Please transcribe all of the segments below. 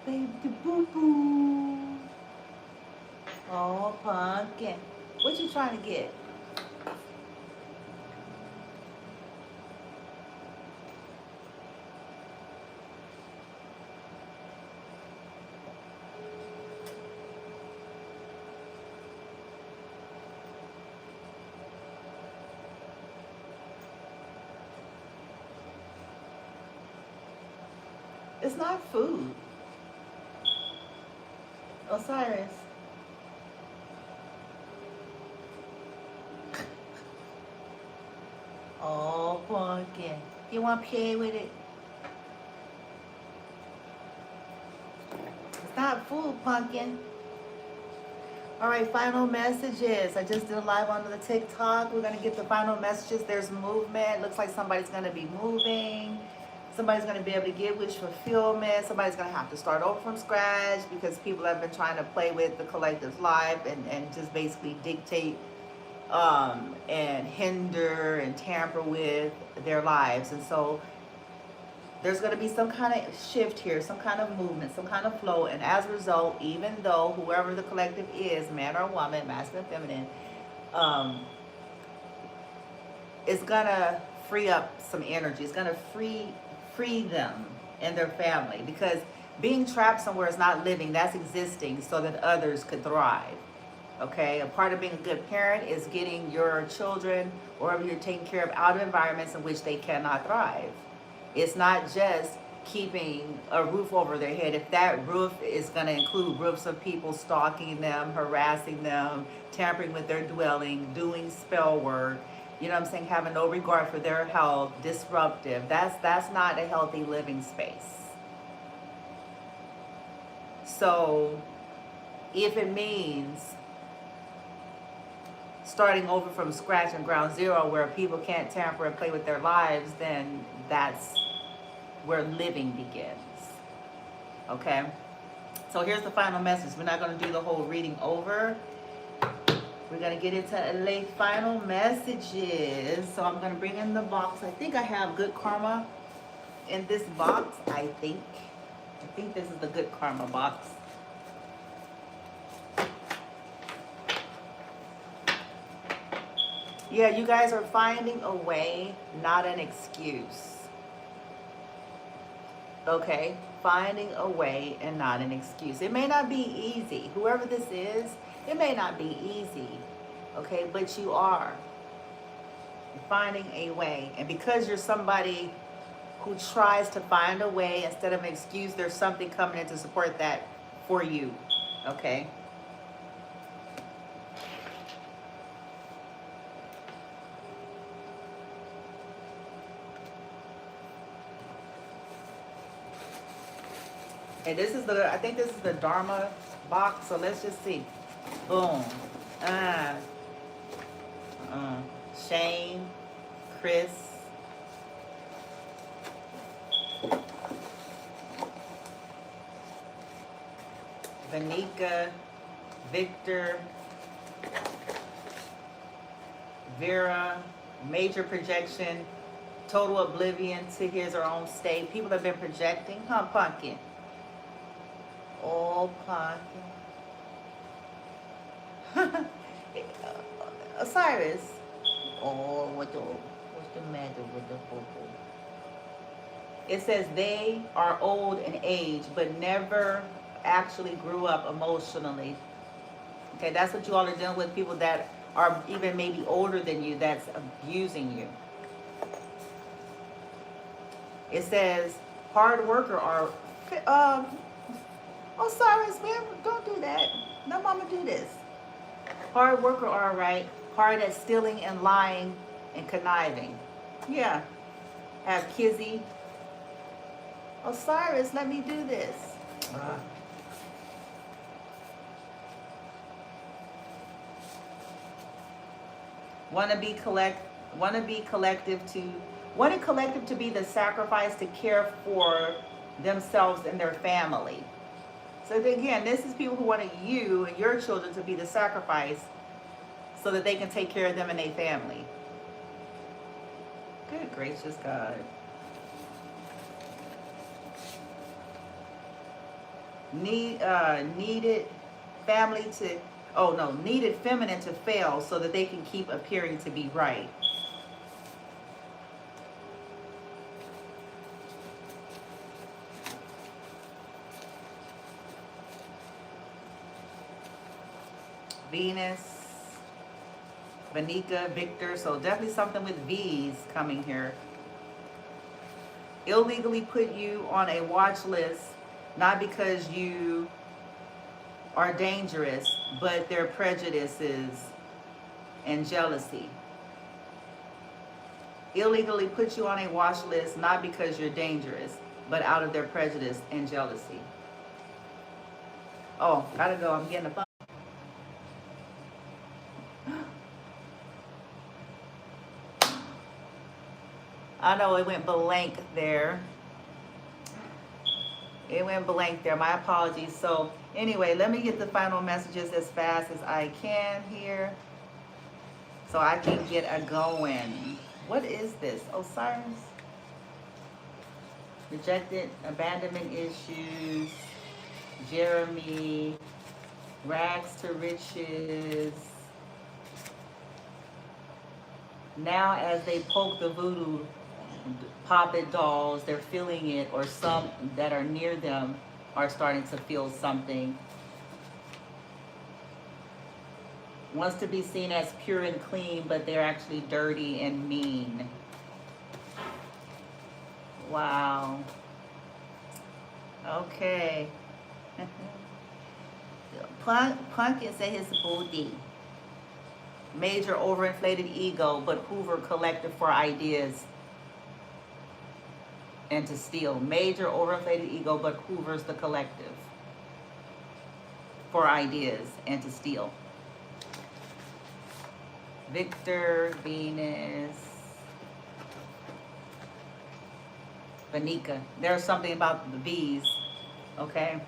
Baby boo boo. Oh, pumpkin. What you trying to get? It's not food. Osiris. Oh, pumpkin. You want to play with it? It's not food, pumpkin. All right, final messages. I just did a live on the TikTok. We're going to get the final messages. There's movement. Looks like somebody's going to be moving. Somebody's going to be able to get wish fulfillment. Somebody's going to have to start over from scratch because people have been trying to play with the collective's life and just basically dictate and hinder and tamper with their lives. And so there's going to be some kind of shift here, some kind of movement, some kind of flow. And as a result, even though whoever the collective is, man or woman, masculine, feminine, it's going to free up some energy. It's going to free them and their family, because being trapped somewhere is not living, that's existing so that others could thrive. Okay, a part of being a good parent is getting your children, or whoever you're taking care of, out of environments in which they cannot thrive. It's not just keeping a roof over their head. If that roof is going to include roofs of people stalking them, harassing them, tampering with their dwelling, doing spell work, you know what I'm saying, having no regard for their health, disruptive, that's not a healthy living space. So if it means starting over from scratch and ground zero where people can't tamper and play with their lives, then that's where living begins. Okay? So here's the final message. We're not going to do the whole reading over. We're going to get into the final messages. So I'm going to bring in the box. I think I have good karma in this box. I think this is the good karma box. Yeah, you guys are finding a way, not an excuse. Okay? Finding a way and not an excuse. It may not be easy. Whoever this is, it may not be easy. Okay? But you are finding a way. And because you're somebody who tries to find a way instead of an excuse, there's something coming in to support that for you. Okay? And this is I think this is the Dharma box, so let's just see. Boom. Shane, Chris, Vanika, Victor, Vera, major projection, total oblivion to his or own state. People have been projecting, huh, pumpkin? Oh, pumpkin. Osiris. Oh, what's the matter with the purple? It says they are old in age, but never actually grew up emotionally. Okay, that's what you all are dealing with. People that are even maybe older than you that's abusing you. It says hard worker are Osiris, man, don't do that. No mama do this. Hard worker are all right. Hard at stealing and lying and conniving. Yeah. Have Kizzy. Osiris, let me do this. Wanting collective to be the sacrifice to care for themselves and their family. So again, this is people who wanted you and your children to be the sacrifice so that they can take care of them and their family. Good gracious God. Needed family to, oh no, needed feminine to fail so that they can keep appearing to be right. Venus, Vanika, Victor, so definitely something with V's coming here. Illegally put you on a watch list, not because you are dangerous, but their prejudices and jealousy. Illegally put you on a watch list, not because you're dangerous, but out of their prejudice and jealousy. Oh, gotta go, I'm getting a phone. I know it went blank there. It went blank there. My apologies. So anyway, let me get the final messages as fast as I can here so I can get a going. What is this? Osiris? Rejected, abandonment issues, Jeremy, rags to riches. Now as they poke the voodoo puppet dolls, they're feeling it, or some that are near them are starting to feel something. Wants to be seen as pure and clean, but they're actually dirty and mean. Wow. Okay. Punk is at his booty. Major overinflated ego, but Hoover collective for ideas and to steal. Major overinflated ego, but Hoover's the collective for ideas and to steal. Victor, Venus, Vanika. There's something about the V's. Okay.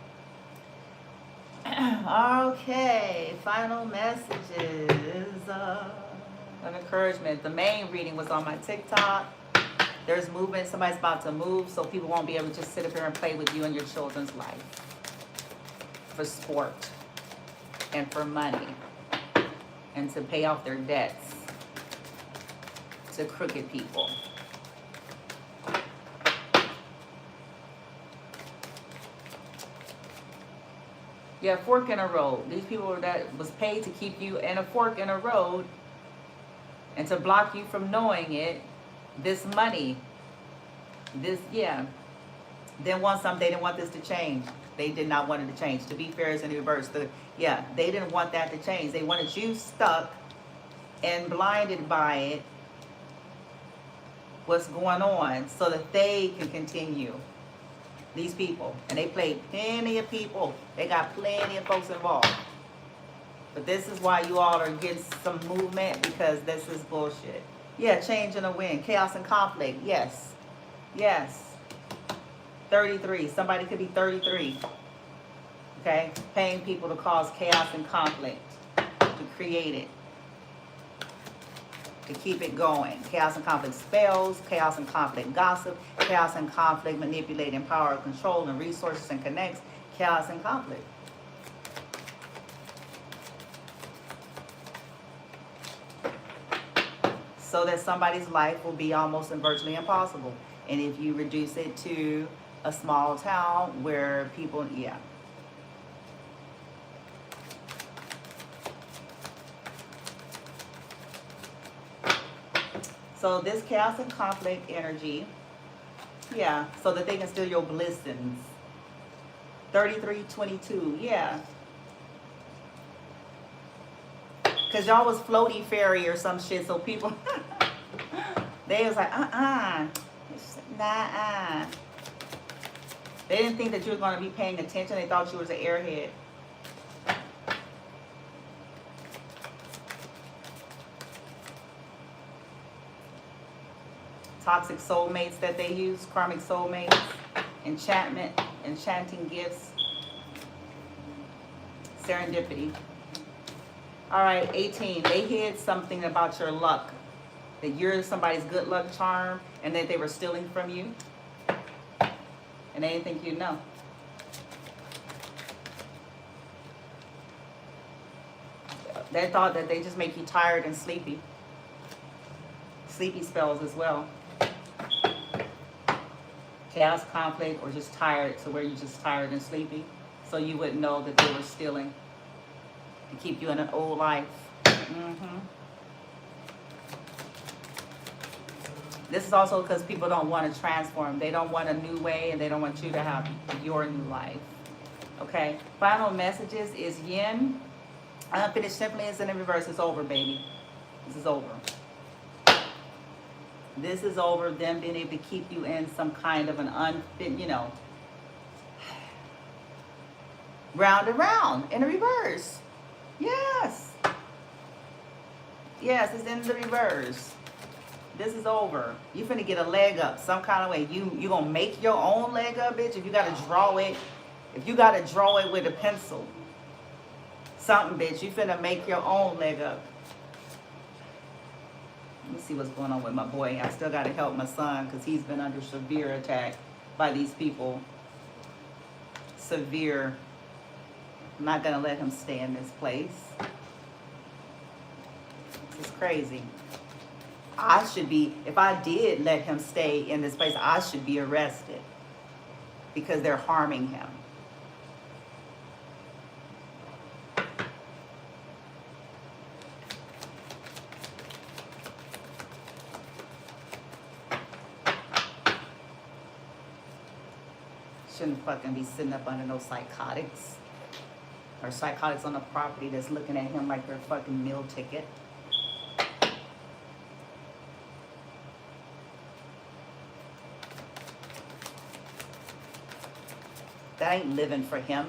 Okay. Final messages of encouragement. The main reading was on my TikTok. There's movement. Somebody's about to move, so people won't be able to just sit up here and play with you and your children's life. For sport and for money and to pay off their debts to crooked people. Yeah, fork in a road. These people that was paid to keep you in a fork in a road and to block you from knowing it. This money, this, yeah. Didn't want something, they didn't want this to change. They did not want it to change. To be fair, is in reverse. Yeah, they didn't want that to change. They wanted you stuck and blinded by it, what's going on, so that they can continue. These people. And they played plenty of people. They got plenty of folks involved. But this is why you all are getting some movement, because this is bullshit. Yeah, change and a win. Chaos and conflict. Yes. Yes. 33. Somebody could be 33. Okay? Paying people to cause chaos and conflict. To create it. To keep it going. Chaos and conflict spells. Chaos and conflict gossip. Chaos and conflict manipulating power, control, and resources and connects. Chaos and conflict. So that somebody's life will be almost and virtually impossible. And if you reduce it to a small town where people, yeah. So this chaos and conflict energy, yeah, so that they can steal your blessings. 3322, yeah. Because y'all was floaty fairy or some shit, so people, they was like, nah. They didn't think that you were going to be paying attention. They thought you was an airhead. Toxic soulmates that they use, karmic soulmates, enchantment, enchanting gifts, serendipity. All right, 18. They hid something about your luck, that you're somebody's good luck charm, and that they were stealing from you, and they didn't think you'd know. They thought that they just make you tired and sleepy. Sleepy spells as well. Chaos, conflict, or just tired, so where you're just tired and sleepy. So you wouldn't know that they were stealing to keep you in an old life. This is also because people don't want to transform. They don't want a new way, and they don't want you to have your new life. Okay? Final messages is yin. Unfinished simply is in the reverse. It's over, baby. This is over. This is over. Them being able to keep you in some kind of an unfit, you know, round and round in the reverse. Yes. Yes, it's in the reverse. This is over. You finna get a leg up some kind of way. You gonna make your own leg up, bitch. If you gotta draw it, with a pencil, something, bitch. You finna make your own leg up. Let me see what's going on with my boy. I still gotta help my son because he's been under severe attack by these people. Severe. I'm not gonna let him stay in this place. This is crazy. I should be, if I did let him stay in this place, I should be arrested because they're harming him. Shouldn't fucking be sitting up under no psychotics or psychotics on the property that's looking at him like they're a fucking meal ticket. That ain't living for him.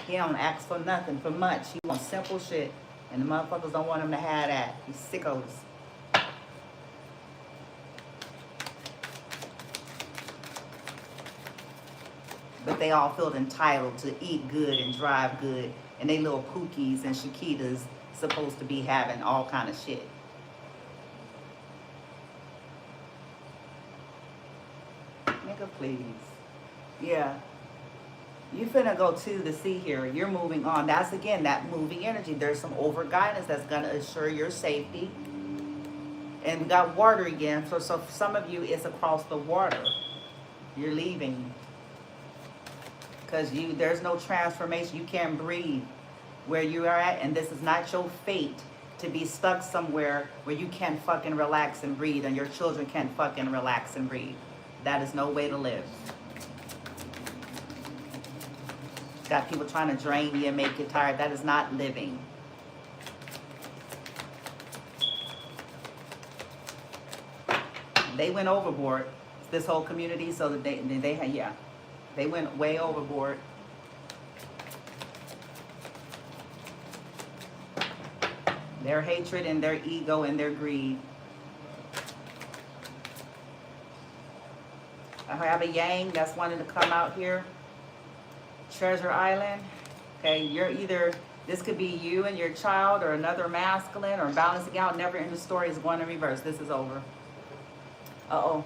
He don't ask for nothing, for much. He wants simple shit. And the motherfuckers don't want him to have that. These sickos. But they all feel entitled to eat good and drive good. And they little Pookies and Shakitas supposed to be having all kind of shit. Nigga, please. Yeah. You finna go to the sea here. You're moving on. That's, again, that moving energy. There's some over guidance that's going to assure your safety. And we got water again. So for some of you, it's across the water. You're leaving. Because there's no transformation. You can't breathe where you are at. And this is not your fate to be stuck somewhere where you can't fucking relax and breathe. And your children can't fucking relax and breathe. That is no way to live. Got people trying to drain you and make you tired. That is not living. They went overboard, this whole community, so that they went way overboard. Their hatred and their ego and their greed. I have a yang that's wanting to come out here. Treasure Island. Okay, you're either, this could be you and your child or another masculine or balancing out. Never in the story is going in reverse. This is over. Uh-oh.